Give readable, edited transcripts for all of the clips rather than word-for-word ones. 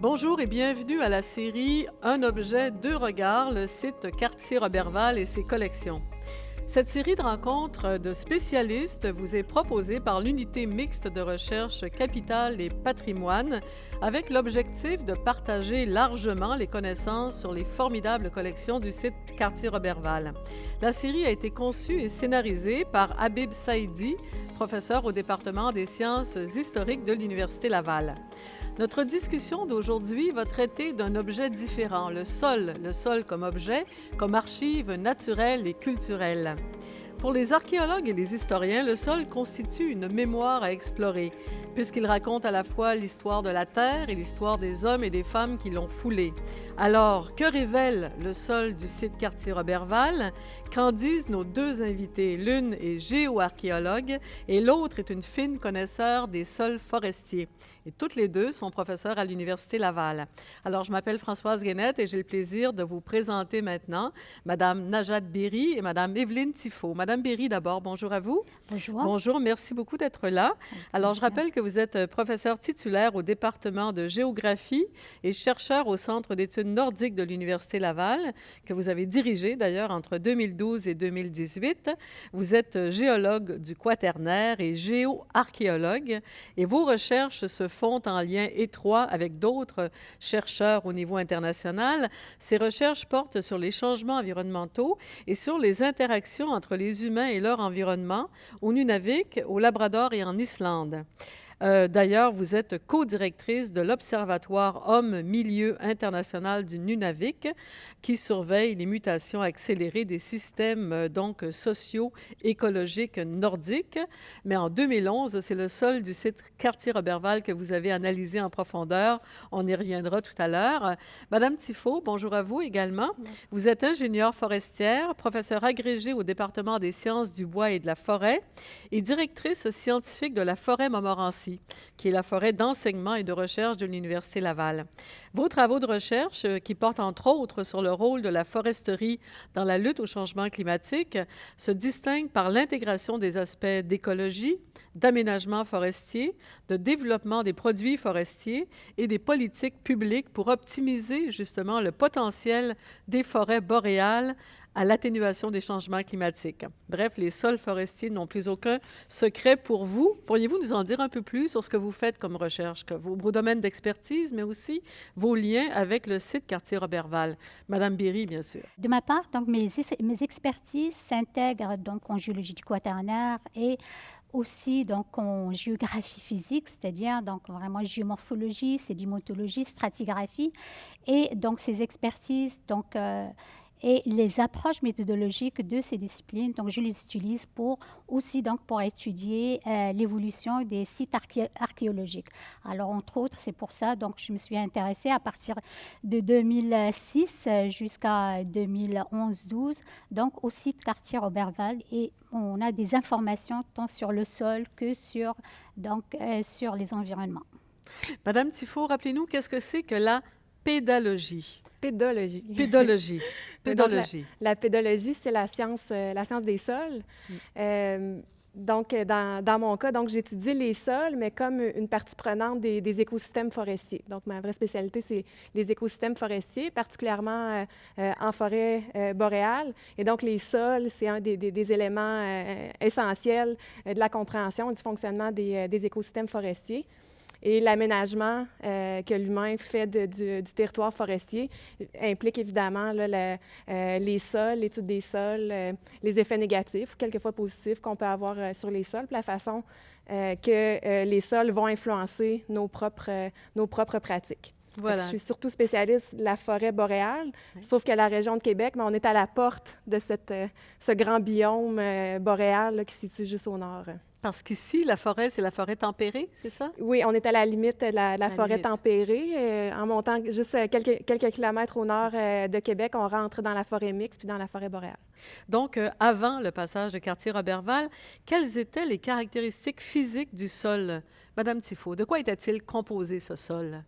Bonjour et bienvenue à la série Un objet, deux regards, le site Cartier-Roberval et ses collections. Cette série de rencontres de spécialistes vous est proposée par l'Unité mixte de recherche Capital et Patrimoine avec l'objectif de partager largement les connaissances sur les formidables collections du site Cartier-Roberval. La série a été conçue et scénarisée par Habib Saïdi, professeur au département des sciences historiques de l'Université Laval. Notre discussion d'aujourd'hui va traiter d'un objet différent, le sol comme objet, comme archive naturelle et culturelle. Pour les archéologues et les historiens, le sol constitue une mémoire à explorer, puisqu'il raconte à la fois l'histoire de la Terre et l'histoire des hommes et des femmes qui l'ont foulé. Alors, que révèle le sol du site Cartier-Roberval? Qu'en disent nos deux invités? L'une est géoarchéologue et l'autre est une fine connaisseure des sols forestiers. Et toutes les deux sont professeurs à l'Université Laval. Alors, je m'appelle Françoise Guénette et j'ai le plaisir de vous présenter maintenant Madame Najat Berry et Madame Evelyne Tifo. Madame Berry, d'abord, bonjour à vous. Bonjour. Bonjour, merci beaucoup d'être là. Alors, je rappelle que vous êtes professeur titulaire au département de géographie et chercheur au Centre d'études nordiques de l'Université Laval, que vous avez dirigé d'ailleurs entre 2012 et 2018. Vous êtes géologue du Quaternaire et géoarchéologue et vos recherches se font en lien étroit avec d'autres chercheurs au niveau international. Ces recherches portent sur les changements environnementaux et sur les interactions entre les humains et leur environnement au Nunavik, au Labrador et en Islande. D'ailleurs, vous êtes co-directrice de l'Observatoire Hommes-Milieu international du Nunavik qui surveille les mutations accélérées des systèmes sociaux, écologiques nordiques. Mais en 2011, c'est le sol du site Cartier-Roberval que vous avez analysé en profondeur. On y reviendra tout à l'heure. Madame Tifo, bonjour à vous également. Vous êtes ingénieure forestière, professeure agrégée au département des sciences du bois et de la forêt et directrice scientifique de la forêt Montmorency, qui est la forêt d'enseignement et de recherche de l'Université Laval. Vos travaux de recherche, qui portent entre autres sur le rôle de la foresterie dans la lutte au changement climatique, se distinguent par l'intégration des aspects d'écologie, d'aménagement forestier, de développement des produits forestiers et des politiques publiques pour optimiser justement le potentiel des forêts boréales à l'atténuation des changements climatiques. Bref, les sols forestiers n'ont plus aucun secret pour vous. Pourriez-vous nous en dire un peu plus sur ce que vous faites comme recherche, vos domaines d'expertise, mais aussi vos liens avec le site Cartier-Roberval? Madame Berry, bien sûr. De ma part, donc, mes expertises s'intègrent donc en géologie du Quaternaire et aussi donc en géographie physique, c'est-à-dire donc vraiment géomorphologie, sédimentologie, stratigraphie, et donc ces expertises donc et les approches méthodologiques de ces disciplines, donc je les utilise pour étudier l'évolution des sites archéologiques. Alors entre autres, c'est pour ça donc je me suis intéressée à partir de 2006 jusqu'à 2011-12 donc au site Cartier-Roberval, et on a des informations tant sur le sol que sur les environnements. Madame Tifo, rappelez-nous qu'est-ce que c'est que la pédologie? Pédologie. Pédologie. Pédologie. Donc, la pédologie, c'est la science des sols. Donc, dans mon cas, donc, j'étudie les sols, mais comme une partie prenante des écosystèmes forestiers. Donc, ma vraie spécialité, c'est les écosystèmes forestiers, particulièrement en forêt boréale. Et donc, les sols, c'est un des éléments essentiels de la compréhension du fonctionnement des écosystèmes forestiers. Et l'aménagement que l'humain fait du territoire forestier implique évidemment là, les sols, l'étude des sols, les effets négatifs, quelquefois positifs qu'on peut avoir sur les sols, puis la façon que les sols vont influencer nos propres pratiques. Voilà. Je suis surtout spécialiste de la forêt boréale, sauf que la région de Québec, mais on est à la porte de ce grand biome boréal là, qui se situe juste au nord. Parce qu'ici, la forêt, c'est la forêt tempérée, c'est ça? Oui, on est à la limite de la forêt tempérée. En montant juste quelques kilomètres au nord de Québec, on rentre dans la forêt mixte puis dans la forêt boréale. Donc, avant le passage de Cartier-Roberval, quelles étaient les caractéristiques physiques du sol? Madame Tifo, de quoi était-il composé, ce sol?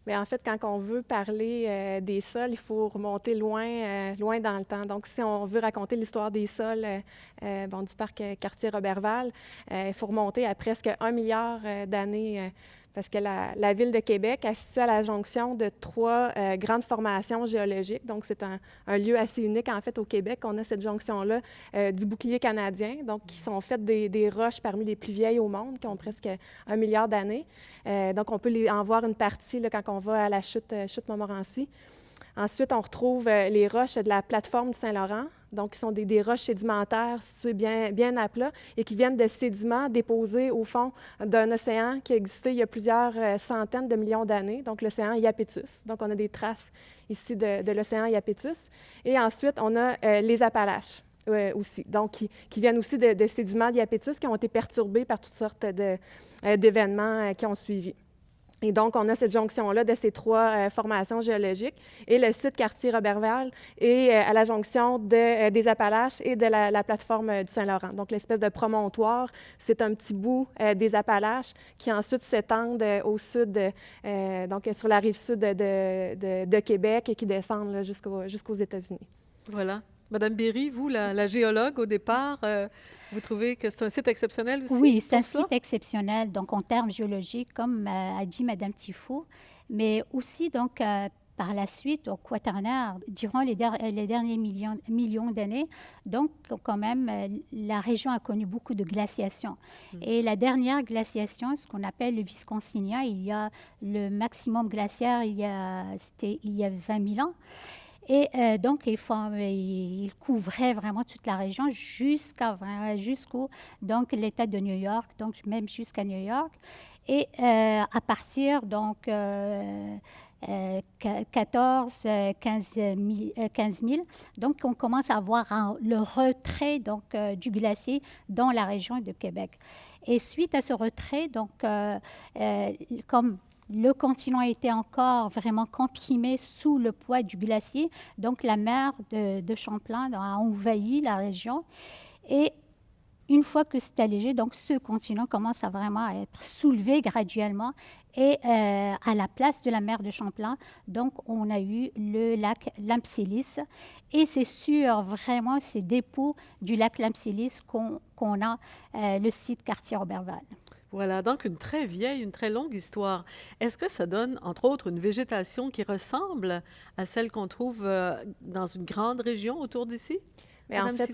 Mais en fait, quand on veut parler des sols, il faut remonter loin dans le temps. Donc, si on veut raconter l'histoire des sols du parc Cartier-Roberval, il faut remonter à presque 1 milliard d'années parce que la ville de Québec est située à la jonction de 3 grandes formations géologiques. Donc, c'est un lieu assez unique, en fait, au Québec. On a cette jonction-là du bouclier canadien, donc qui sont faites des roches parmi les plus vieilles au monde, qui ont presque 1 milliard d'années. Donc, on peut en voir une partie là, quand on va à la chute Montmorency. Ensuite, on retrouve les roches de la plateforme du Saint-Laurent, donc qui sont des roches sédimentaires situées bien à plat et qui viennent de sédiments déposés au fond d'un océan qui existait il y a plusieurs centaines de millions d'années, donc l'océan Iapetus. Donc, on a des traces ici de l'océan Iapetus. Et ensuite, on a les Appalaches. Aussi, donc qui viennent aussi de sédiments d'Iapetus qui ont été perturbés par toutes sortes d'événements qui ont suivi. Et donc, on a cette jonction-là de ces 3 formations géologiques. Et le site Cartier-Roberval est à la jonction des Appalaches et de la plateforme du Saint-Laurent. Donc, l'espèce de promontoire, c'est un petit bout des Appalaches qui ensuite s'étendent au sud, donc sur la rive sud de Québec et qui descendent là, jusqu'aux États-Unis. Voilà. Madame Berry, vous, la géologue, au départ, vous trouvez que c'est un site exceptionnel aussi? Oui, c'est un site exceptionnel, donc en termes géologiques, comme a dit Madame Tifo, mais aussi donc par la suite au Quaternaire, durant les derniers millions d'années, donc quand même la région a connu beaucoup de glaciations. Et la dernière glaciation, ce qu'on appelle le Wisconsinien, il y a le maximum glaciaire, il y a 20 000 ans. Et donc, il couvrait vraiment toute la région jusqu'au donc l'État de New York, donc même jusqu'à New York. Et à partir donc 15 000, donc on commence à voir le retrait donc du glacier dans la région de Québec. Et suite à ce retrait, donc comme le continent était encore vraiment comprimé sous le poids du glacier. Donc, la mer de Champlain a envahi la région. Et une fois que c'est allégé, donc ce continent commence à vraiment être soulevé graduellement. Et à la place de la mer de Champlain, donc, on a eu le lac Lampsiliis. Et c'est sur vraiment ces dépôts du lac Lampsiliis qu'on a le site Cartier-Roberval. Voilà, donc une très longue histoire. Est-ce que ça donne, entre autres, une végétation qui ressemble à celle qu'on trouve dans une grande région autour d'ici? Mais en fait,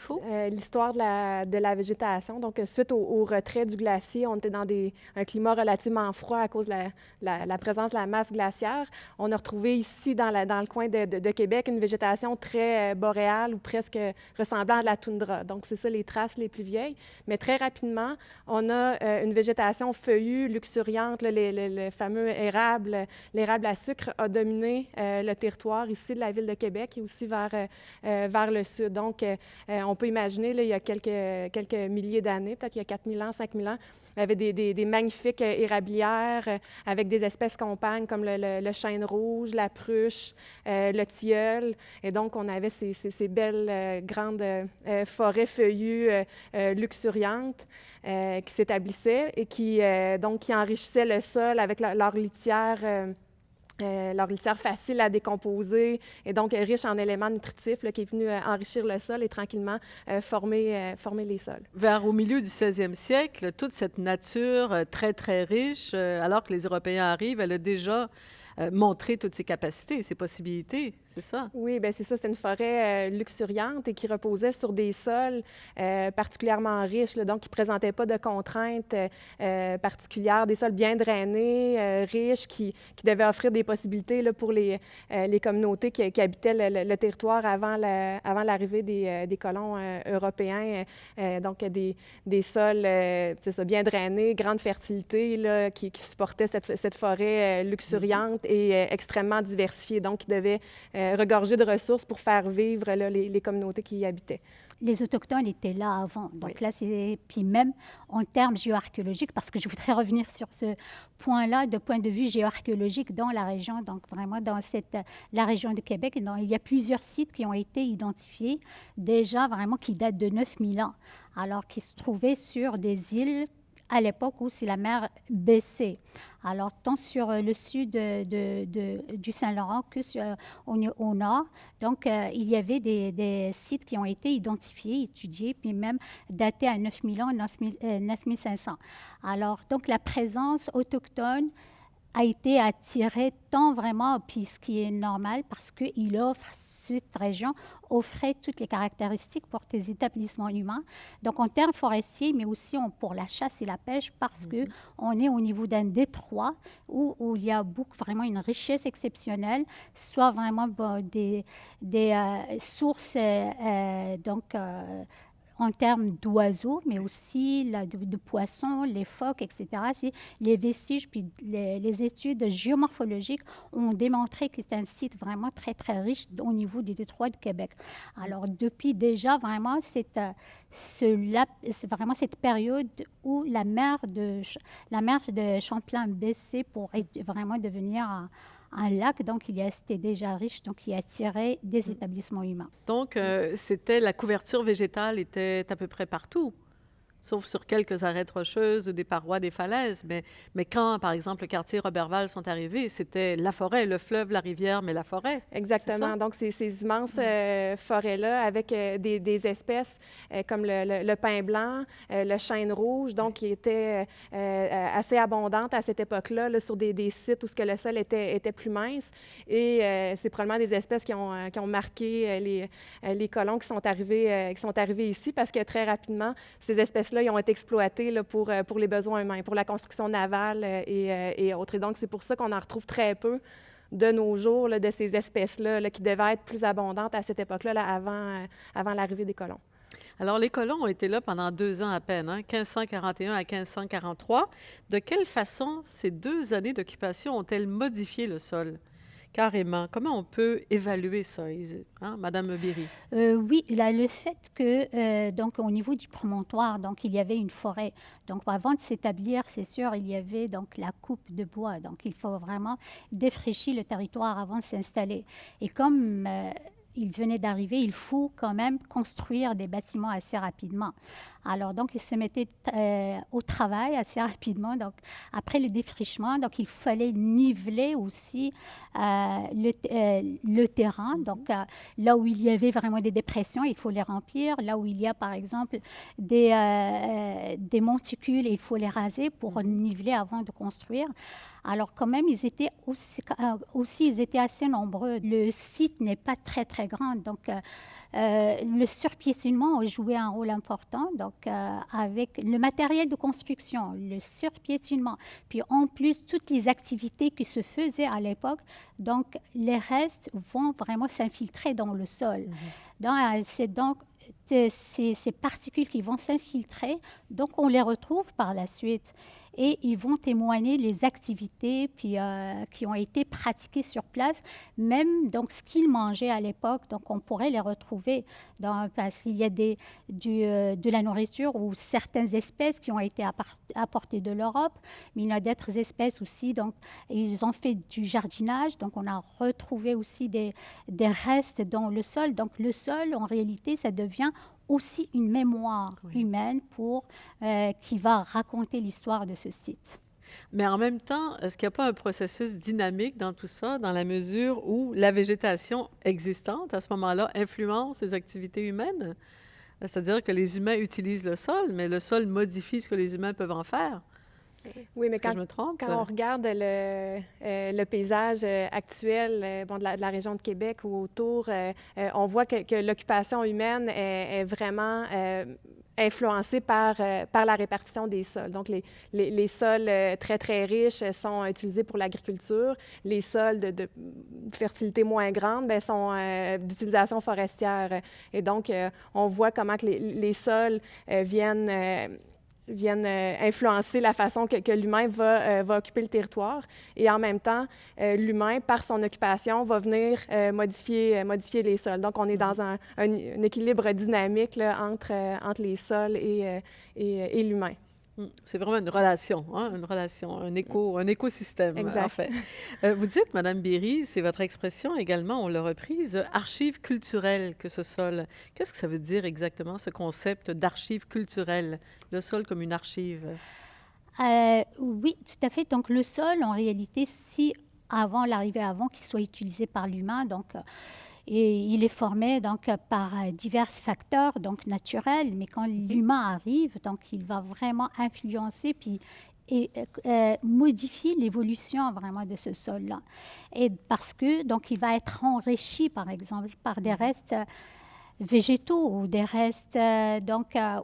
l'histoire de la végétation, donc suite au retrait du glacier, on était dans un climat relativement froid à cause de la présence de la masse glaciaire. On a retrouvé ici, dans le coin de Québec, une végétation très boréale ou presque ressemblant à de la toundra. Donc, c'est ça les traces les plus vieilles. Mais très rapidement, on a une végétation feuillue, luxuriante, le fameux érable, l'érable à sucre a dominé le territoire ici de la ville de Québec et aussi vers le sud. Donc, on peut imaginer, là, il y a quelques milliers d'années, peut-être il y a 4 000 ans, 5 000 ans, il y avait des magnifiques érablières avec des espèces compagnes comme le chêne rouge, la pruche, le tilleul. Et donc, on avait ces belles grandes forêts feuillues luxuriantes qui s'établissaient et qui enrichissaient le sol avec leur litière. Leur litière facile à décomposer et donc riche en éléments nutritifs là, qui est venu enrichir le sol et tranquillement former les sols. Vers au milieu du 16e siècle, toute cette nature très, très riche, alors que les Européens arrivent, elle a déjà montré toutes ses capacités, ses possibilités, c'est ça? Oui, bien c'est ça. C'est une forêt luxuriante et qui reposait sur des sols particulièrement riches, là, donc qui ne présentaient pas de contraintes particulières, des sols bien drainés, riches, qui devaient offrir des possibilités là, pour les communautés qui habitaient le territoire avant l'arrivée des colons européens. Donc, des sols c'est ça, bien drainés, grande fertilité, là, qui supportaient cette forêt luxuriante et extrêmement diversifiée, donc qui devait regorger de ressources pour faire vivre là, les communautés qui y habitaient. Les Autochtones étaient là avant. Donc là, puis même en termes géoarchéologiques, parce que je voudrais revenir sur ce point-là, de point de vue géoarchéologique dans la région, donc vraiment dans la région de Québec, il y a plusieurs sites qui ont été identifiés déjà vraiment qui datent de 9000 ans, alors qui se trouvaient sur des îles à l'époque où c'est la mer baissée. Alors, tant sur le sud du Saint-Laurent que au nord. Donc, il y avait des sites qui ont été identifiés, étudiés, puis même datés à 9000 ans, 9500. Alors, donc, la présence autochtone a été attiré tant vraiment, puis ce qui est normal, parce qu'il offre, cette région offrait toutes les caractéristiques pour des établissements humains. Donc, en termes forestiers, mais aussi pour la chasse et la pêche, parce qu'on est au niveau d'un détroit où il y a vraiment une richesse exceptionnelle, soit vraiment des sources, en termes d'oiseaux, mais aussi de poissons, les phoques, etc. C'est les vestiges, puis les études géomorphologiques ont démontré que c'est un site vraiment très, très riche au niveau du détroit de Québec. Alors, depuis déjà, vraiment, c'est vraiment cette période où la mer de Champlain baissait pour vraiment devenir un lac, donc c'était déjà riche, donc il attirait des établissements humains. Donc, la couverture végétale était à peu près partout, sauf sur quelques arêtes rocheuses, des parois, des falaises. Mais quand, par exemple, le quartier Roberval sont arrivés, c'était la forêt, le fleuve, la rivière, mais la forêt. Exactement. Donc, ces immenses forêts-là avec des espèces comme le pin blanc, le chêne rouge, donc qui étaient assez abondantes à cette époque-là, là, sur des sites où ce que le sol était plus mince. Et c'est probablement des espèces qui ont marqué les colons qui sont arrivés ici, parce que très rapidement, ces espèces-là, ils ont été exploités là, pour les besoins humains, pour la construction navale et autres. Et donc, c'est pour ça qu'on en retrouve très peu de nos jours là, de ces espèces-là là, qui devaient être plus abondantes à cette époque-là, là, avant l'arrivée des colons. Alors, les colons ont été là pendant 2 ans à peine, 1541 à 1543. De quelle façon ces 2 années d'occupation ont-elles modifié le sol? Carrément. Comment on peut évaluer ça, Madame Berry? Oui, le fait que, donc, au niveau du promontoire, donc, il y avait une forêt. Donc, avant de s'établir, c'est sûr, il y avait donc la coupe de bois. Donc, il faut vraiment défraîchir le territoire avant de s'installer. Et comme il venait d'arriver, il faut quand même construire des bâtiments assez rapidement. Alors, donc, ils se mettaient au travail assez rapidement. Donc, après le défrichement, donc, il fallait niveler aussi le terrain. Donc, là où il y avait vraiment des dépressions, il faut les remplir. Là où il y a, par exemple, des monticules, il faut les raser pour niveler avant de construire. Alors, quand même, ils étaient ils étaient assez nombreux. Le site n'est pas très, très grand. Donc, le surpiétinement a joué un rôle important, donc avec le matériel de construction, le surpiétinement, puis en plus toutes les activités qui se faisaient à l'époque, donc les restes vont vraiment s'infiltrer dans le sol. C'est donc ces particules qui vont s'infiltrer, donc on les retrouve par la suite. Et ils vont témoigner les activités puis, qui ont été pratiquées sur place, même donc ce qu'ils mangeaient à l'époque. Donc, on pourrait les retrouver parce qu'il y a de la nourriture ou certaines espèces qui ont été apportées de l'Europe, mais il y a d'autres espèces aussi. Donc, ils ont fait du jardinage. Donc, on a retrouvé aussi des restes dans le sol. Donc, le sol, en réalité, ça devient aussi une mémoire humaine qui va raconter l'histoire de ce site. Mais en même temps, est-ce qu'il n'y a pas un processus dynamique dans tout ça, dans la mesure où la végétation existante, à ce moment-là, influence les activités humaines? C'est-à-dire que les humains utilisent le sol, mais le sol modifie ce que les humains peuvent en faire. Oui, mais quand on regarde le paysage actuel de la région de Québec ou autour, on voit que l'occupation humaine est vraiment influencée par la répartition des sols. Donc, les sols très, très riches sont utilisés pour l'agriculture. Les sols de fertilité moins grande sont d'utilisation forestière. Et donc, on voit comment que les sols viennent influencer la façon que l'humain va occuper le territoire. Et en même temps, l'humain, par son occupation, va venir modifier les sols. Donc, on est dans un équilibre dynamique là, entre les sols et l'humain. C'est vraiment une relation, un écosystème, exact. En fait. Vous dites, Madame Berry, c'est votre expression également, on l'a reprise, archive culturelle que ce sol. Qu'est-ce que ça veut dire exactement, ce concept d'archive culturelle, le sol comme une archive? Oui, tout à fait. Donc, le sol, en réalité, si l'arrivée avant qu'il soit utilisé par l'humain, donc, et il est formé donc par divers facteurs donc naturels, mais quand l'humain arrive, donc il va vraiment influencer puis modifier l'évolution vraiment de ce sol-là. Et parce que donc il va être enrichi par exemple par des restes végétaux ou des restes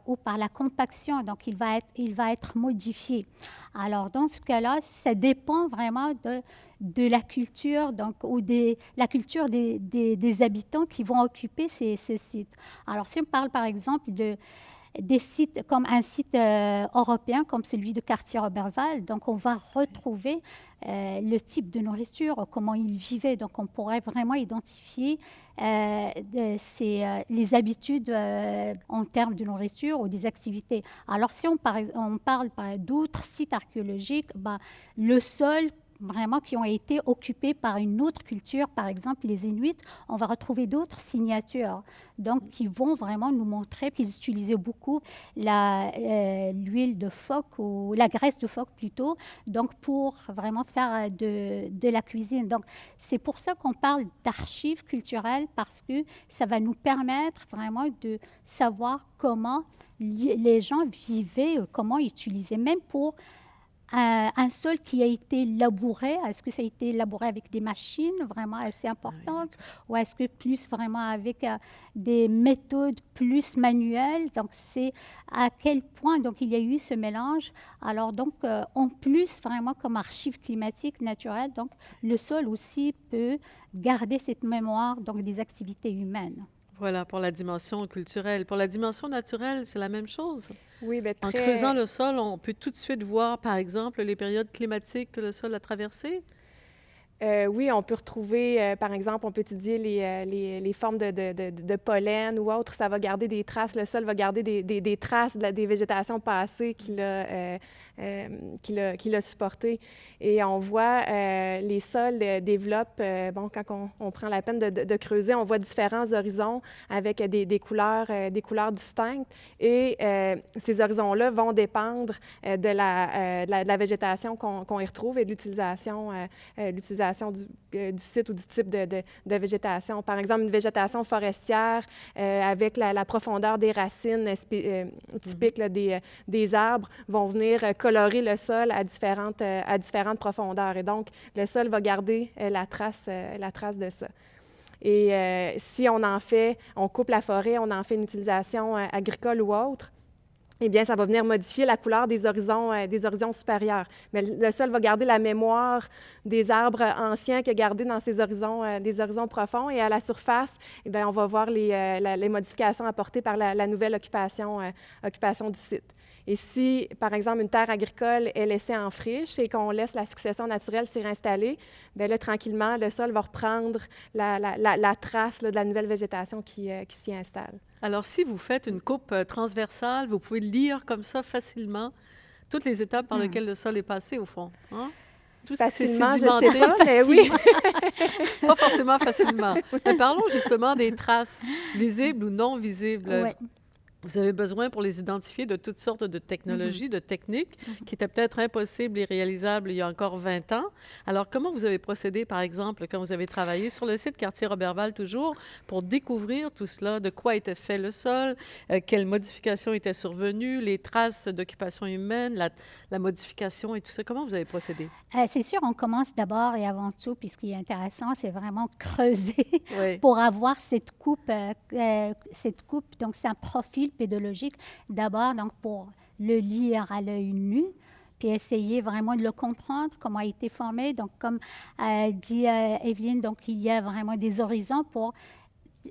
ou par la compaction, donc il va être modifié. Alors dans ce cas-là, ça dépend vraiment de la culture donc la culture des habitants qui vont occuper ce site. Alors si on parle par exemple des sites comme un site européen comme celui de Cartier-Roberval, donc on va retrouver le type de nourriture, comment ils vivaient. Donc on pourrait vraiment identifier les habitudes en termes de nourriture ou des activités. Alors si on parle d'autres sites archéologiques, le sol vraiment qui ont été occupés par une autre culture, par exemple les Inuits, on va retrouver d'autres signatures, donc qui vont vraiment nous montrer qu'ils utilisaient beaucoup l'huile de phoque ou la graisse de phoque plutôt, donc pour vraiment faire de la cuisine. Donc c'est pour ça qu'on parle d'archives culturelles parce que ça va nous permettre vraiment de savoir comment les gens vivaient, comment ils utilisaient, même pour un sol qui a été labouré, est-ce que ça a été labouré avec des machines vraiment assez importantes ou est-ce que plus vraiment avec des méthodes plus manuelles? Donc, c'est à quel point donc, il y a eu ce mélange. Alors, donc, en plus, vraiment comme archive climatique naturelle, donc, le sol aussi peut garder cette mémoire donc, des activités humaines. Voilà, pour la dimension culturelle. Pour la dimension naturelle, c'est la même chose. Oui, bien, En creusant le sol, on peut tout de suite voir, par exemple, les périodes climatiques que le sol a traversées. Oui, on peut retrouver, par exemple, on peut étudier les formes de pollen ou autre. Ça va garder des traces, le sol va garder des traces des végétations passées qu'il a supportées. Et on voit les sols développent, quand on prend la peine de creuser, on voit différents horizons avec des couleurs distinctes. Et ces horizons-là vont dépendre de la végétation qu'on y retrouve et de l'utilisation du site ou du type de végétation. Par exemple, une végétation forestière avec la profondeur des racines typiques là, des arbres vont venir colorer le sol à différentes profondeurs. Et donc, le sol va garder la trace de ça. Et si on coupe la forêt, on en fait une utilisation agricole ou autre, eh bien, ça va venir modifier la couleur des horizons supérieurs. Mais le sol va garder la mémoire des arbres anciens qu'il a gardés dans ces des horizons profonds. Et à la surface, eh bien, on va voir les modifications apportées par la nouvelle occupation du site. Et si, par exemple, une terre agricole est laissée en friche et qu'on laisse la succession naturelle s'y réinstaller, bien là, tranquillement, le sol va reprendre la trace là, de la nouvelle végétation qui s'y installe. Alors, si vous faites une coupe transversale, vous pouvez lire comme ça facilement toutes les étapes par lesquelles le sol est passé, au fond. Hein? Tout facilement, je ne sais pas, mais oui. Pas forcément facilement. Mais parlons justement des traces visibles ou non visibles. Ouais. Vous avez besoin pour les identifier de toutes sortes de technologies, de techniques qui étaient peut-être impossibles et réalisables il y a encore 20 ans. Alors, comment vous avez procédé, par exemple, quand vous avez travaillé sur le site Cartier-Roberval toujours, pour découvrir tout cela, de quoi était fait le sol, quelles modifications étaient survenues, les traces d'occupation humaine, la modification et tout ça? Comment vous avez procédé? C'est sûr, on commence d'abord et avant tout, puis ce qui est intéressant, c'est vraiment creuser Oui. pour avoir cette coupe. Donc, c'est un profil pédologique d'abord donc pour le lire à l'œil nu, puis essayer vraiment de le comprendre, comment il a été formé. Donc, comme dit Evelyne, donc il y a vraiment des horizons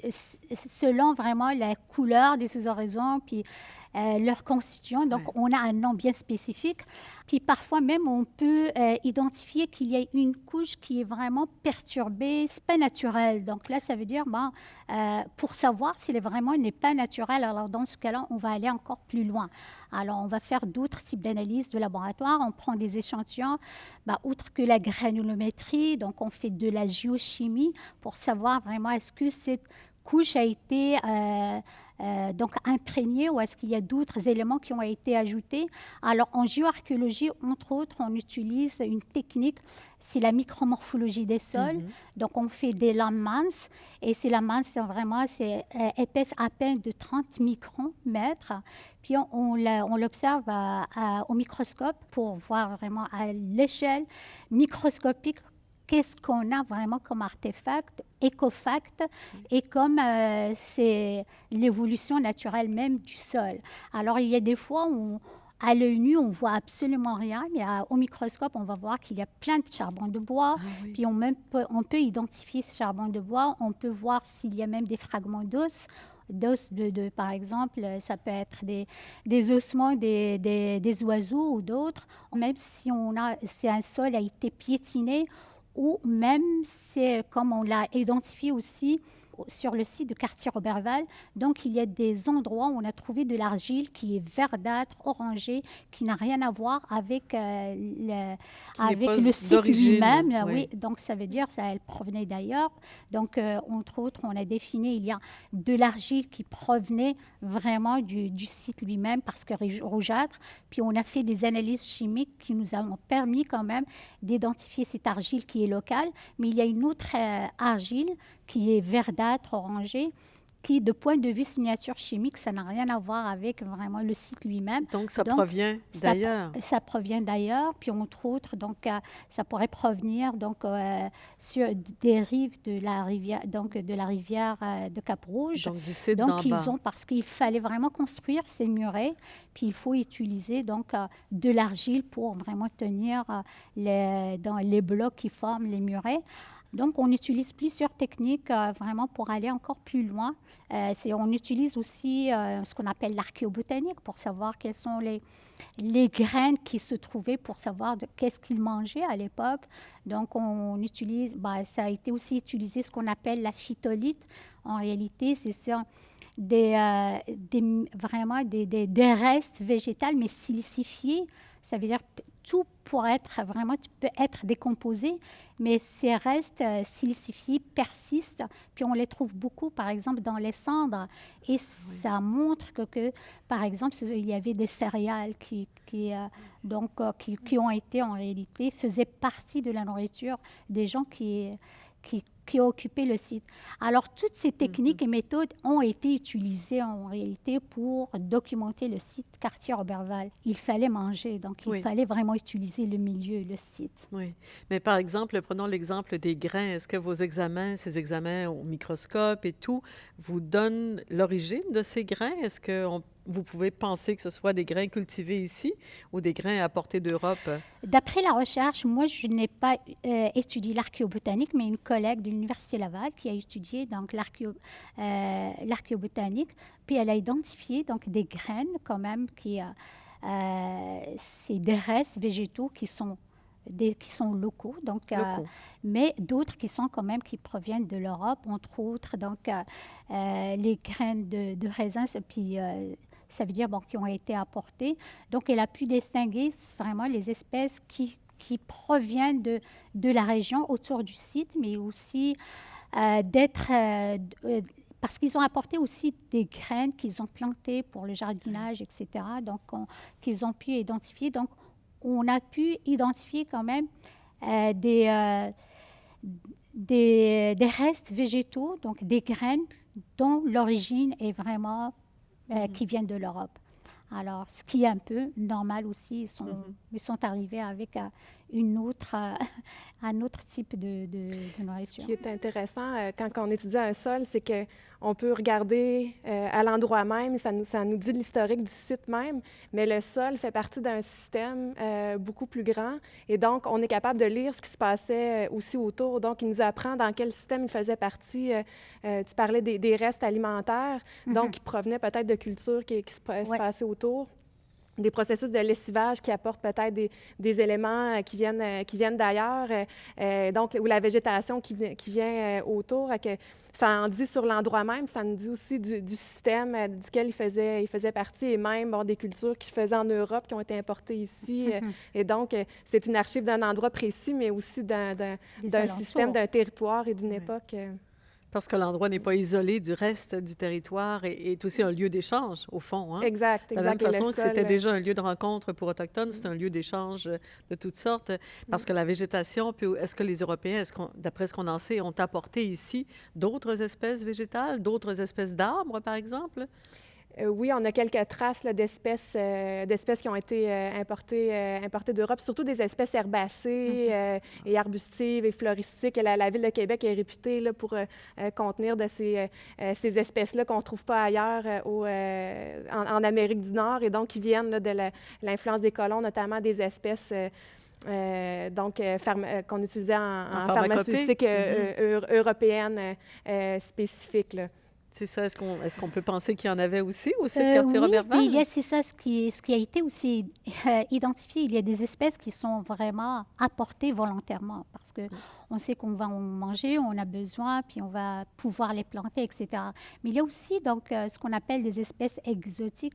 selon vraiment la couleur de ces horizons, puis leur constitution. Donc, on a un nom bien spécifique. Puis parfois même, on peut identifier qu'il y a une couche qui est vraiment perturbée. C'est pas naturel. Donc là, ça veut dire, pour savoir s'il est vraiment n'est pas naturel, alors dans ce cas-là, on va aller encore plus loin. Alors, on va faire d'autres types d'analyses de laboratoire. On prend des échantillons, outre que la granulométrie, donc on fait de la géochimie pour savoir vraiment est-ce que cette couche a été donc imprégné ou est-ce qu'il y a d'autres éléments qui ont été ajoutés? Alors, en géoarchéologie, entre autres, on utilise une technique, c'est la micromorphologie des sols. Donc, on fait des lames minces et ces lames minces, c'est épaisse à peine de 30 micromètres. Puis, on l'observe au microscope pour voir vraiment à l'échelle microscopique qu'est-ce qu'on a vraiment comme artefact, écofact, et comme c'est l'évolution naturelle même du sol. Alors, il y a des fois où, à l'œil nu, on voit absolument rien, mais au microscope, on va voir qu'il y a plein de charbon de bois. Puis, on peut identifier ce charbon de bois. On peut voir s'il y a même des fragments d'os. Par exemple, ça peut être des ossements des oiseaux ou d'autres. Même si un sol a été piétiné, ou même c'est comme on l'a identifié aussi sur le site de Cartier-Roberval. Donc, il y a des endroits où on a trouvé de l'argile qui est verdâtre, orangée, qui n'a rien à voir avec, le site lui-même. Oui. Donc, ça veut dire qu'elle provenait d'ailleurs. Donc, entre autres, on a défini, il y a de l'argile qui provenait vraiment du site lui-même parce que rougeâtre. Puis, on a fait des analyses chimiques qui nous ont permis quand même d'identifier cette argile qui est locale. Mais il y a une autre argile qui est verdâtre, orangée, qui, de point de vue signature chimique, ça n'a rien à voir avec vraiment le site lui-même. Donc, ça provient d'ailleurs. Ça provient d'ailleurs, puis entre autres, donc, ça pourrait provenir sur des rives de la rivière, de Cap-Rouge. Donc, du site donc, d'en bas. parce qu'il fallait vraiment construire ces murets, puis il faut utiliser donc de l'argile pour vraiment tenir dans les blocs qui forment les murets. Donc, on utilise plusieurs techniques vraiment pour aller encore plus loin. On utilise aussi ce qu'on appelle l'archéobotanique pour savoir quelles sont les graines qui se trouvaient, pour savoir qu'est-ce qu'ils mangeaient à l'époque. Donc, on utilise, ça a été aussi utilisé ce qu'on appelle la phytolite. En réalité, c'est ça. Vraiment des restes végétaux, mais silicifiés. Ça veut dire tout peut être décomposé, mais ces restes silicifiés persistent, puis on les trouve beaucoup, par exemple, dans les cendres. Et ça montre que, par exemple, il y avait des céréales qui ont été, en réalité, faisaient partie de la nourriture des gens qui ont occupé le site. Alors, toutes ces techniques et méthodes ont été utilisées en réalité pour documenter le site Cartier-Roberval. Il fallait manger, donc il fallait vraiment utiliser le milieu, le site. Oui. Mais par exemple, prenons l'exemple des grains. Est-ce que ces examens au microscope et tout, vous donnent l'origine de ces grains? Est-ce que vous pouvez penser que ce soit des grains cultivés ici ou des grains apportés d'Europe? D'après la recherche, moi, je n'ai pas étudié l'archéobotanique, mais une collègue de l'Université Laval qui a étudié donc, l'archéobotanique, puis elle a identifié donc, des graines quand même, c'est des restes végétaux qui sont locaux, mais d'autres qui sont quand même qui proviennent de l'Europe, entre autres, donc les graines de raisin, puis ça veut dire qui ont été apportées. Donc, elle a pu distinguer vraiment les espèces qui proviennent de la région autour du site, mais aussi parce qu'ils ont apporté aussi des graines qu'ils ont plantées pour le jardinage, etc., donc qu'ils ont pu identifier. Donc, on a pu identifier quand même des restes végétaux, donc des graines dont l'origine est vraiment qui viennent de l'Europe. Alors, ce qui est un peu normal aussi, ils sont arrivés avec un autre type de nourriture. Ce qui est intéressant quand on étudie un sol, c'est qu'on peut regarder à l'endroit même, ça nous dit de l'historique du site même, mais le sol fait partie d'un système beaucoup plus grand, et donc on est capable de lire ce qui se passait aussi autour. Donc, il nous apprend dans quel système il faisait partie. Tu parlais des restes alimentaires, donc qui provenaient peut-être de cultures qui se passaient autour. Des processus de lessivage qui apportent peut-être des éléments qui viennent d'ailleurs, donc, ou la végétation qui vient autour. Ça en dit sur l'endroit même, ça nous dit aussi du système duquel il faisait partie, et même des cultures qui se faisaient en Europe, qui ont été importées ici. Et donc, c'est une archive d'un endroit précis, mais aussi d'un système, d'un territoire et d'une époque. Parce que l'endroit n'est pas isolé du reste du territoire et est aussi un lieu d'échange, au fond. Hein? Exact, De la même exact. Et façon le que c'était sol, déjà un lieu de rencontre pour Autochtones, c'est un lieu d'échange de toutes sortes. Parce que la végétation, puis est-ce que les Européens, d'après ce qu'on en sait, ont apporté ici d'autres espèces végétales, d'autres espèces d'arbres, par exemple? Oui, on a quelques traces là, d'espèces qui ont été importées d'Europe, surtout des espèces herbacées et arbustives et floristiques. La Ville de Québec est réputée là, pour contenir de ces espèces-là qu'on ne trouve pas ailleurs en Amérique du Nord et donc qui viennent là, de l'influence des colons, notamment des espèces qu'on utilisait en pharmaceutique européenne spécifique. Là. C'est ça. Est-ce qu'on peut penser qu'il y en avait aussi au site quartier Oui, Roberval? puis c'est ça ce qui a été aussi identifié. Il y a des espèces qui sont vraiment apportées volontairement parce que on sait qu'on va en manger, on a besoin, puis on va pouvoir les planter, etc. Mais il y a aussi donc ce qu'on appelle des espèces exotiques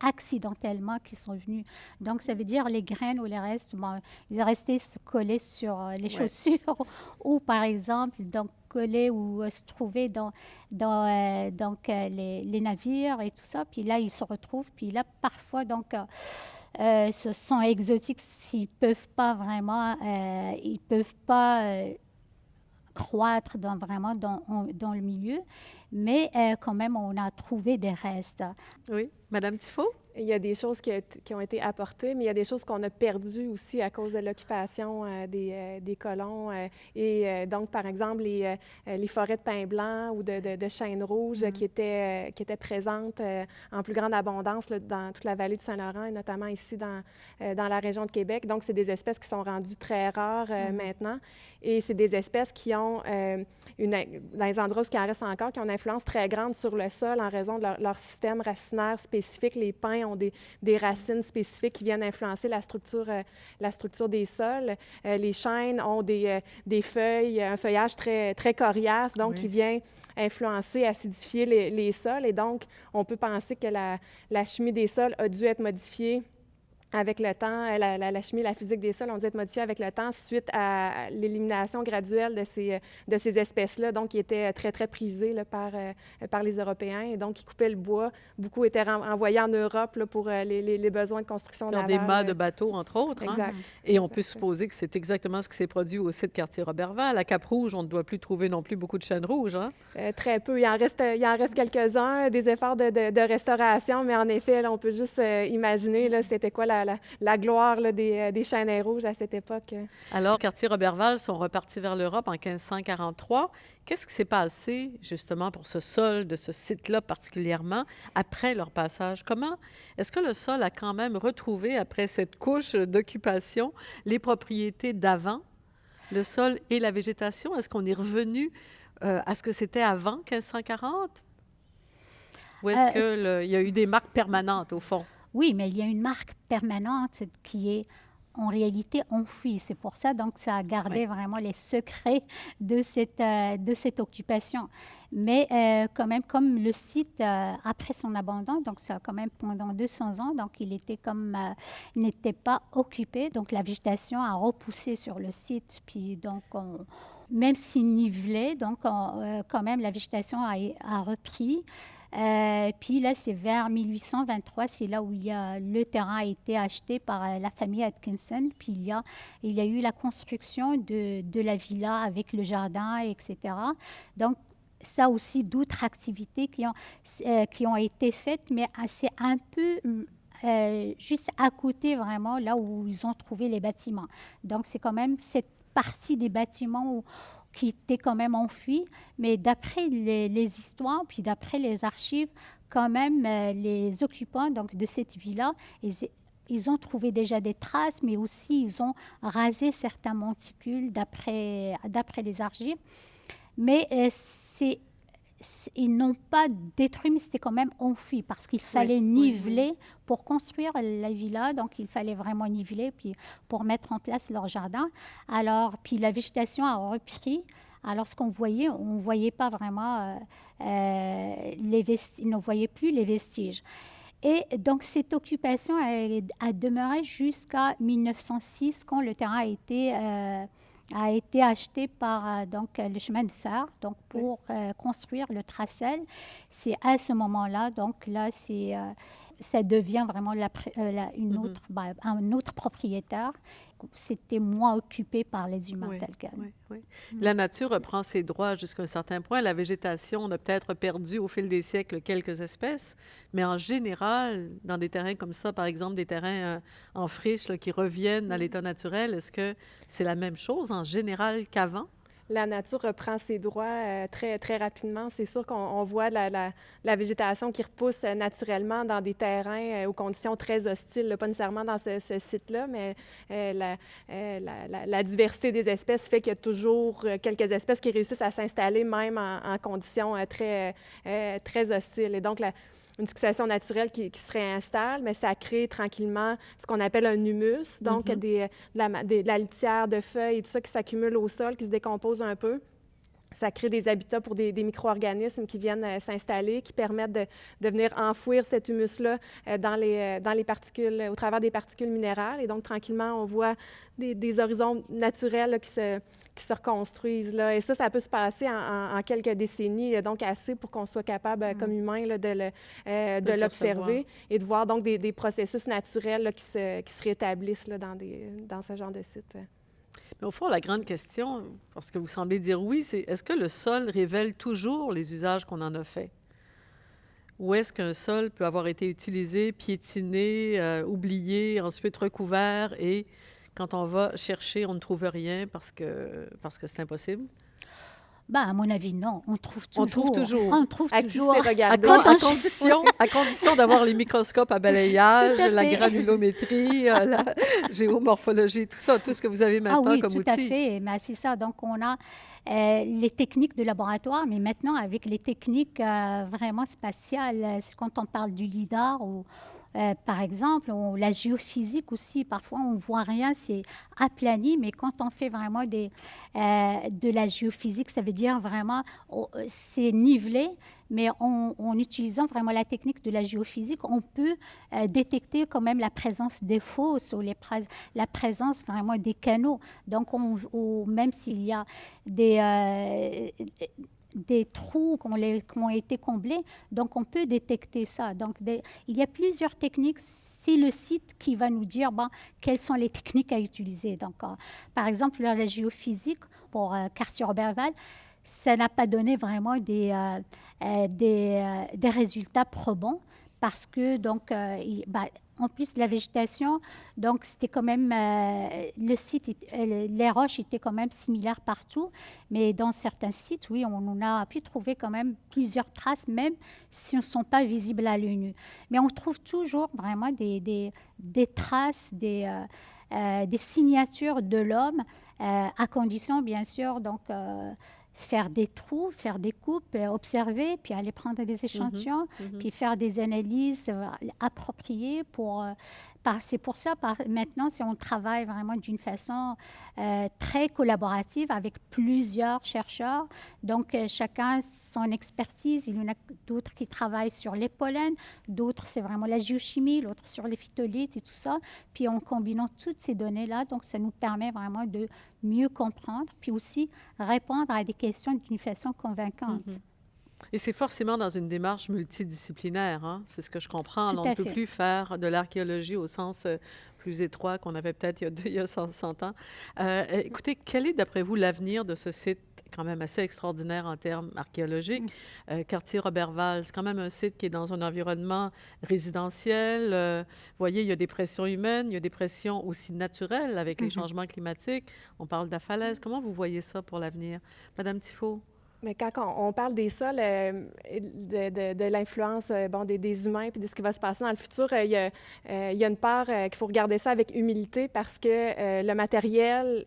accidentellement qui sont venues. Donc ça veut dire les graines ou les restes, bon, ils sont restés se coller sur les chaussures ou par exemple donc coller ou se trouver dans les navires et tout ça. Puis là, ils se retrouvent. Puis là, parfois, donc, ce sont exotiques s'ils ne peuvent pas vraiment, ils peuvent pas croître vraiment dans le milieu. Mais quand même, on a trouvé des restes. Oui. Madame Tifo? Il y a des choses qui ont été apportées, mais il y a des choses qu'on a perdues aussi à cause de l'occupation des colons. Donc, par exemple, les forêts de pins blancs ou de chênes rouges qui étaient présentes en plus grande abondance là, dans toute la vallée du Saint-Laurent et notamment ici dans la région de Québec. Donc, c'est des espèces qui sont rendues très rares maintenant. Et c'est des espèces qui ont, dans les endroits où il en reste encore, qui ont une influence très grande sur le sol en raison de leur système racinaire spécifique. Les pins ont des racines spécifiques qui viennent influencer la structure des sols. Les chênes ont des feuilles, un feuillage très, très coriace, donc qui vient influencer, acidifier les sols. Et donc, on peut penser que la chimie des sols a dû être modifiée avec le temps. La chimie et la physique des sols ont dû être modifiées avec le temps suite à l'élimination graduelle de ces espèces-là, donc qui étaient très, très prisées là, par les Européens et donc qui coupaient le bois. Beaucoup étaient envoyés en Europe là, pour les besoins de construction navale. Des mâts de bateaux, entre autres. Exact. Hein? Et on peut supposer que c'est exactement ce qui s'est produit au site quartier Roberval. À Cap-Rouge, on ne doit plus trouver non plus beaucoup de chênes rouges. Hein? Très peu. Il en reste quelques-uns, des efforts de restauration, mais en effet, là, on peut juste imaginer là, c'était quoi la gloire là, des chênes rouges à cette époque. Alors, quartier Roberval sont repartis vers l'Europe en 1543. Qu'est-ce qui s'est passé, justement, pour ce sol de ce site-là particulièrement, après leur passage? Comment est-ce que le sol a quand même retrouvé, après cette couche d'occupation, les propriétés d'avant, le sol et la végétation? Est-ce qu'on est revenu à ce que c'était avant 1540? Ou est-ce qu'il y a eu des marques permanentes, au fond? Oui, mais il y a une marque permanente qui est en réalité enfouie. C'est pour ça donc ça a gardé vraiment les secrets de cette occupation. Mais quand même, comme le site, après son abandon, donc ça quand même pendant 200 ans, donc il n'était pas occupé. Donc la végétation a repoussé sur le site. Puis donc même s'il nivelait, donc quand même la végétation a repris. Puis là, c'est vers 1823, c'est là où le terrain a été acheté par la famille Atkinson. Puis il y a eu la construction de la villa avec le jardin, etc. Donc, ça aussi, d'autres activités qui ont été faites, mais c'est un peu juste à côté, vraiment, là où ils ont trouvé les bâtiments. Donc, c'est quand même cette partie des bâtiments qui étaient quand même enfuis, mais d'après les histoires, puis d'après les archives, quand même, les occupants donc, de cette villa, ils ont trouvé déjà des traces, mais aussi ils ont rasé certains monticules d'après les archives. Mais ils n'ont pas détruit, mais c'était quand même enfoui parce qu'il fallait niveler pour construire la villa. Donc, il fallait vraiment niveler puis pour mettre en place leur jardin. Alors, puis la végétation a repris. Alors, ce qu'on voyait, on ne voyait pas vraiment ils ne voyaient plus les vestiges. Et donc, cette occupation a demeuré jusqu'à 1906, quand le terrain a été a été acheté par donc, le chemin de fer donc, pour construire le tracel. C'est à ce moment-là, donc là, ça devient vraiment une autre, un autre propriétaire. C'était moins occupé par les humains Oui, tels quels. oui, oui. La nature reprend ses droits jusqu'à un certain point. La végétation, on a peut-être perdu au fil des siècles quelques espèces, mais en général, dans des terrains comme ça, par exemple des terrains en friche là, qui reviennent à l'état naturel, est-ce que c'est la même chose en général qu'avant? La nature reprend ses droits très, très rapidement. C'est sûr qu'on voit la végétation qui repousse naturellement dans des terrains aux conditions très hostiles, là, pas nécessairement dans ce site-là, mais la diversité des espèces fait qu'il y a toujours quelques espèces qui réussissent à s'installer même en conditions très, très hostiles. Et donc, une succession naturelle qui se réinstalle, mais ça crée tranquillement ce qu'on appelle un humus, donc de la litière de feuilles et tout ça qui s'accumule au sol, qui se décompose un peu. Ça crée des habitats pour des micro-organismes qui viennent s'installer, qui permettent de venir enfouir cet humus-là dans les particules, au travers des particules minérales. Et donc, tranquillement, on voit des horizons naturels là, qui se reconstruisent. Là. Et ça peut se passer en quelques décennies, là, donc assez pour qu'on soit capable, comme humain, là, de l'observer et de voir donc des processus naturels là, qui se rétablissent là, dans ce genre de site. Mais au fond, la grande question, parce que vous semblez dire oui, c'est est-ce que le sol révèle toujours les usages qu'on en a faits? Ou est-ce qu'un sol peut avoir été utilisé, piétiné, oublié, ensuite recouvert et quand on va chercher, on ne trouve rien parce que c'est impossible? À mon avis, non. On trouve toujours. On trouve toujours. On trouve à toujours. Qui c'est regardé? À condition d'avoir les microscopes à balayage, la granulométrie, la géomorphologie, tout ça, tout ce que vous avez maintenant comme outil. Tout à fait. Mais c'est ça. Donc, on a les techniques de laboratoire, mais maintenant, avec les techniques vraiment spatiales, quand on parle du LIDAR ou par exemple, la géophysique aussi, parfois on ne voit rien, c'est aplani, mais quand on fait vraiment de la géophysique, ça veut dire vraiment, c'est nivelé, mais en utilisant vraiment la technique de la géophysique, on peut détecter quand même la présence des fosses ou la présence vraiment des canaux. Donc, même s'il y a des trous qui ont été comblés, donc on peut détecter ça. Donc, il y a plusieurs techniques. C'est le site qui va nous dire quelles sont les techniques à utiliser. Donc, par exemple, la géophysique pour Cartier-Roberval, ça n'a pas donné vraiment des résultats probants parce que, donc, en plus, la végétation, donc c'était quand même, le site, les roches étaient quand même similaires partout, mais dans certains sites, oui, on a pu trouver quand même plusieurs traces, même si elles ne sont pas visibles à l'œil nu. Mais on trouve toujours vraiment des traces, des signatures de l'homme, à condition, bien sûr, donc, faire des trous, faire des coupes, observer, puis aller prendre des échantillons, puis faire des analyses appropriées c'est pour ça, maintenant, si on travaille vraiment d'une façon très collaborative avec plusieurs chercheurs, donc chacun son expertise, il y en a d'autres qui travaillent sur les pollens, d'autres c'est vraiment la géochimie, l'autre sur les phytolithes et tout ça, puis en combinant toutes ces données-là, donc ça nous permet vraiment de mieux comprendre, puis aussi répondre à des questions d'une façon convaincante. Et c'est forcément dans une démarche multidisciplinaire, hein? C'est ce que je comprends. On ne peut plus faire de l'archéologie au sens plus étroit qu'on avait peut-être il y a 100 ans. Écoutez, quel est, d'après vous, l'avenir de ce site quand même assez extraordinaire en termes archéologiques? Cartier-Roberval, c'est quand même un site qui est dans un environnement résidentiel. Vous voyez, il y a des pressions humaines, il y a des pressions aussi naturelles avec les changements climatiques. On parle de la falaise. Comment vous voyez ça pour l'avenir? Madame Tifo? Mais quand on parle des sols, de l'influence des humains puis de ce qui va se passer dans le futur, il y a une part qu'il faut regarder ça avec humilité parce que le matériel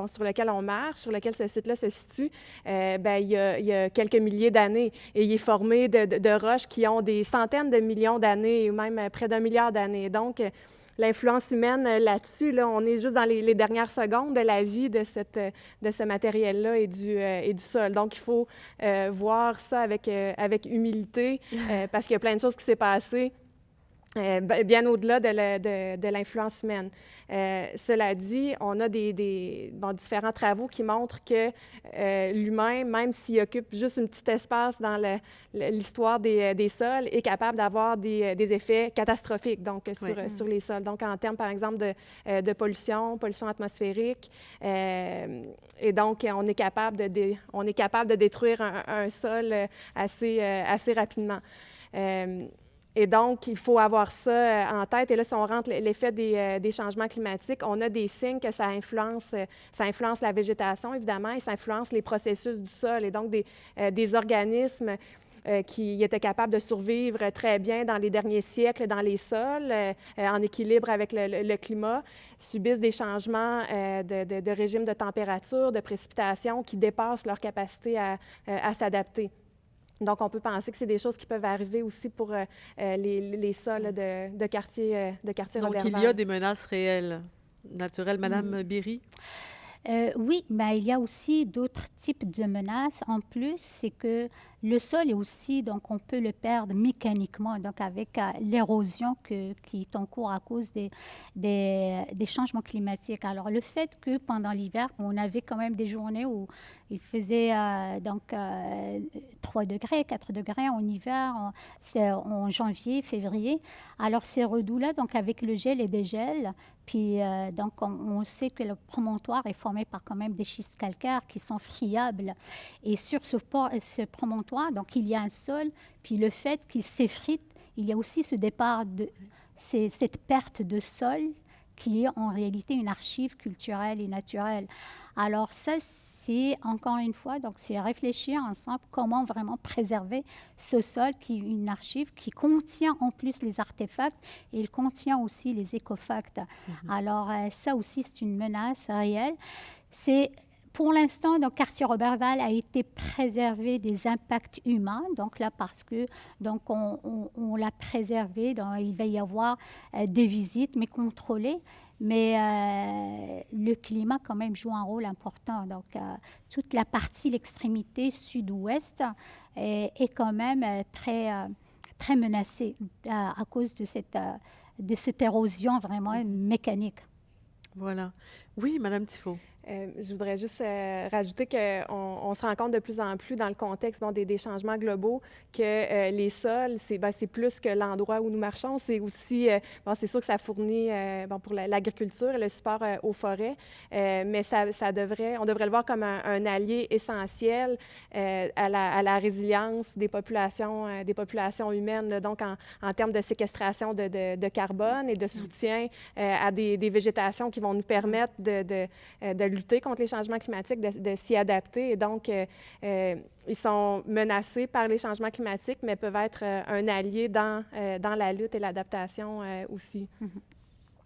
sur lequel on marche, sur lequel ce site-là se situe, il y a quelques milliers d'années et il est formé de roches qui ont des centaines de millions d'années ou même près d'1 milliard d'années. Donc, l'influence humaine là-dessus, là, on est juste dans les dernières secondes de la vie de ce matériel-là et du sol. Donc, il faut voir ça avec humilité parce qu'il y a plein de choses qui s'est passées bien au-delà de l'influence humaine. Cela dit, on a différents travaux qui montrent que l'humain, même s'il occupe juste un petit espace dans l'histoire des sols, est capable d'avoir des effets catastrophiques donc, sur les sols. Donc, en termes, par exemple, de pollution atmosphérique. Et donc, on est capable de détruire un sol assez rapidement. Et donc, il faut avoir ça en tête. Et là, si on rentre l'effet des changements climatiques, on a des signes que ça influence la végétation, évidemment, et ça influence les processus du sol. Et donc, des organismes qui étaient capables de survivre très bien dans les derniers siècles dans les sols, en équilibre avec le climat, subissent des changements de régime de température, de précipitation qui dépassent leur capacité à s'adapter. Donc, on peut penser que c'est des choses qui peuvent arriver aussi pour les sols de quartiers Donc, il y a des menaces réelles, naturelles. Madame Berry? Oui, mais il y a aussi d'autres types de menaces. En plus, c'est que le sol est aussi, donc on peut le perdre mécaniquement, donc avec l'érosion qui est en cours à cause des changements climatiques. Alors, le fait que pendant l'hiver, on avait quand même des journées où il faisait 3 degrés, 4 degrés en hiver, en janvier, février. Alors, ces redoux-là, donc avec le gel et dégel, puis donc on sait que le promontoire est formé par quand même des schistes calcaires qui sont friables. Et sur ce promontoire, donc il y a un sol, puis le fait qu'il s'effrite, il y a aussi ce départ cette perte de sol qui est en réalité une archive culturelle et naturelle. Alors ça, c'est encore une fois, donc c'est réfléchir ensemble comment vraiment préserver ce sol qui est une archive qui contient en plus les artefacts et il contient aussi les écofacts. Alors ça aussi, c'est une menace réelle. Pour l'instant, donc quartier Roberval a été préservé des impacts humains. Donc là, parce que donc on l'a préservé, donc il va y avoir des visites, mais contrôlées. Mais le climat quand même joue un rôle important. Donc toute la partie, l'extrémité sud-ouest est quand même très menacée à cause de cette érosion vraiment mécanique. Voilà. Oui, Madame Tifo. Je voudrais juste rajouter qu'on se rend compte de plus en plus dans le contexte des changements globaux que les sols, c'est plus que l'endroit où nous marchons. C'est aussi, c'est sûr que ça fournit pour l'agriculture et le support aux forêts, mais on devrait le voir comme un allié essentiel à la résilience des populations humaines, là, donc en termes de séquestration de carbone et de soutien à des végétations qui vont nous permettre de lutter contre les changements climatiques, de s'y adapter. Et donc, ils sont menacés par les changements climatiques, mais peuvent être un allié dans la lutte et l'adaptation aussi.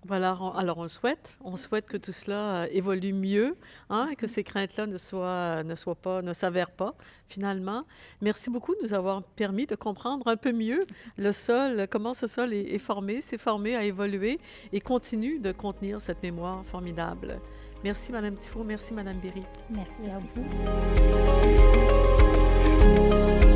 Voilà, alors on souhaite que tout cela évolue mieux, hein, et que ces craintes-là ne s'avèrent pas finalement. Merci beaucoup de nous avoir permis de comprendre un peu mieux le sol, comment ce sol est formé, s'est formé, a évolué et continue de contenir cette mémoire formidable. Merci Madame Tifo, merci Madame Berry. Merci à vous.